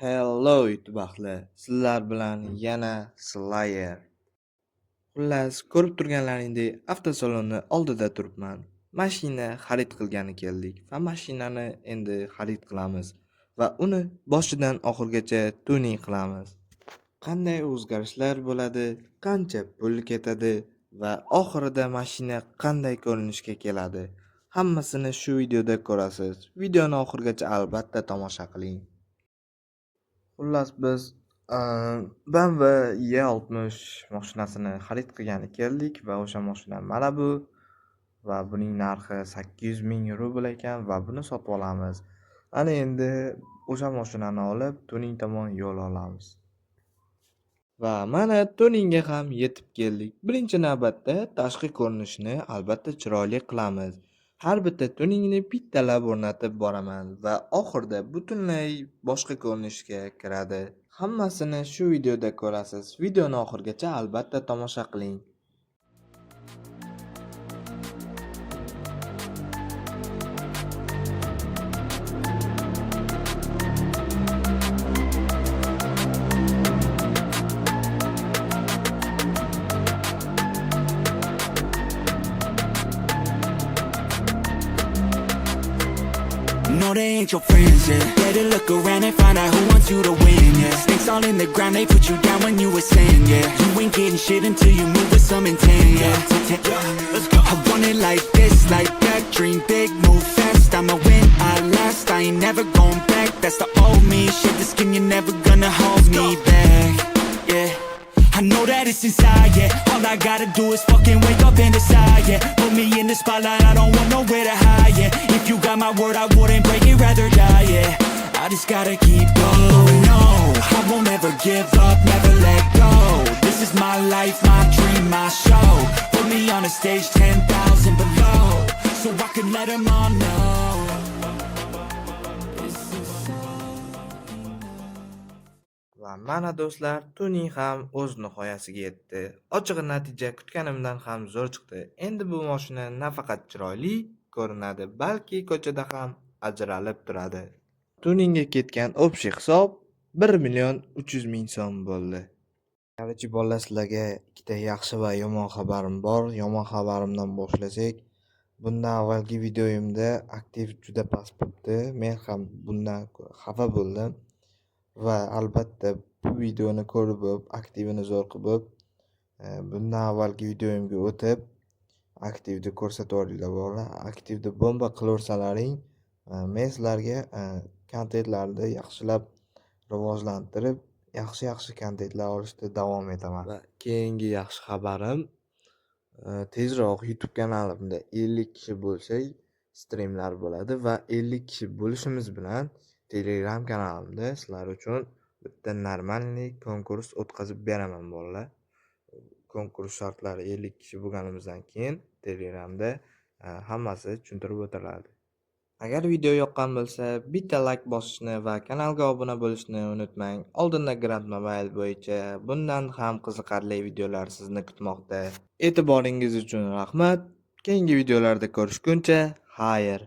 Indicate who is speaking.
Speaker 1: Hello YouTube ahli, sizlar bilan yana Slayer. Xullas, ko'rib turganlaringdek avtosalonni oldida turibman. Mashina xarid qilgani keldik va mashinani endi xarid qilamiz va uni boshidan oxirigacha tuning qilamiz. Qanday o'zgarishlar bo'ladi, qancha pul ketadi va oxirida mashina qanday ko'rinishga keladi. Hammasini shu videoda ko'rasiz. Videoni oxirigacha albatta tomosha qiling. Xullas biz BMW E60 mashinasini xarid qilgani keldik va o'sha mashina mana bu va buning narxi 800 ming rubl ekan va buni sotib olamiz. Ana endi o'sha mashinani olib tuning tomon yo'l olamiz. Va mana tuningga ham yetib keldik. Birinchi navbatda tashqi ko'rinishini albatta chiroyli qilamiz. Har bitta tuningni bittalab o'rnatib boraman va oxirida butunlay boshqa ko'rinishga kiradi. Hammasini shu videoda ko'rasiz. Videoni oxirigacha albatta tomosha qiling.
Speaker 2: No, they ain't your friends, yeah. Better look around and find out who wants you to win, yeah. Snakes all in the ground, they put you down when you were saying, yeah. You ain't getting shit until you move with some intent, yeah. Let's go. I want it like this, like that. Dream big, move fast. I'ma win, I last. I ain't never going back. That's the old me. Shed the skin, you're never gonna hold me back, yeah. I know that it's inside, yeah. All I gotta do is fucking wake up and decide, yeah. Put me in the spotlight, I don't want nowhere to hide, yeah. If you got my word, I wouldn't break it, rather die, yeah. I just gotta keep going, no. I won't ever give up, never let go. This is my life, my dream, my show. Put me on a stage 10,000 below, so I can let them all know.
Speaker 1: Va mana do'stlar, tuning ham o'z nihoyasiga yetdi. Ochig'i natija kutganimdan ham zo'r chiqdi. Endi bu mashina nafaqat chiroyli ko'rinadi, balki ko'chada ham ajralib turadi. Tuningga ketgan общий hisob 1.300.000 so'm bo'ldi. Qarichi bolalar, sizlarga ikkita yaxshi va yomon xabarim bor. Yomon xabarimdan boshlasak, bundan avvalgi videoyimda aktiv juda past bo'libdi. Men ham bundan xafa bo'ldim. Va albatta bu videoni ko'rib aktivini zo'r qilib, bundan avvalgi videoyimga o'tib aktivni ko'rsatib yuboringlar bolalar. Aktivni bomba qilaversalaring, men sizlarga kontentlarni yaxshilab rivojlantirib, yaxshi kontentlar olishda davom etaman. Va keyingi yaxshi xabarim, tezroq YouTube kanalimda 50 kishi bo'lsak, streamlar bo'ladi va 50 kishi bo'lishimiz bilan Telegram kanalimda sizlar uchun bitta normalniy konkurs o'tkazib beraman bolalar. Konkurs shartlari 50 kishi bo'lganimizdan keyin Telegramda hammasi tushuntirib o'tiladi. Agar video yoqqan bo'lsa, bitta like bosishni va kanalga obuna bo'lishni unutmang. Oldinda Grand Mobile bo'yicha bundan ham qiziqarli videolar sizni kutmoqda. E'tiboringiz uchun rahmat. Keyingi videolarda ko'rishguncha, xayr.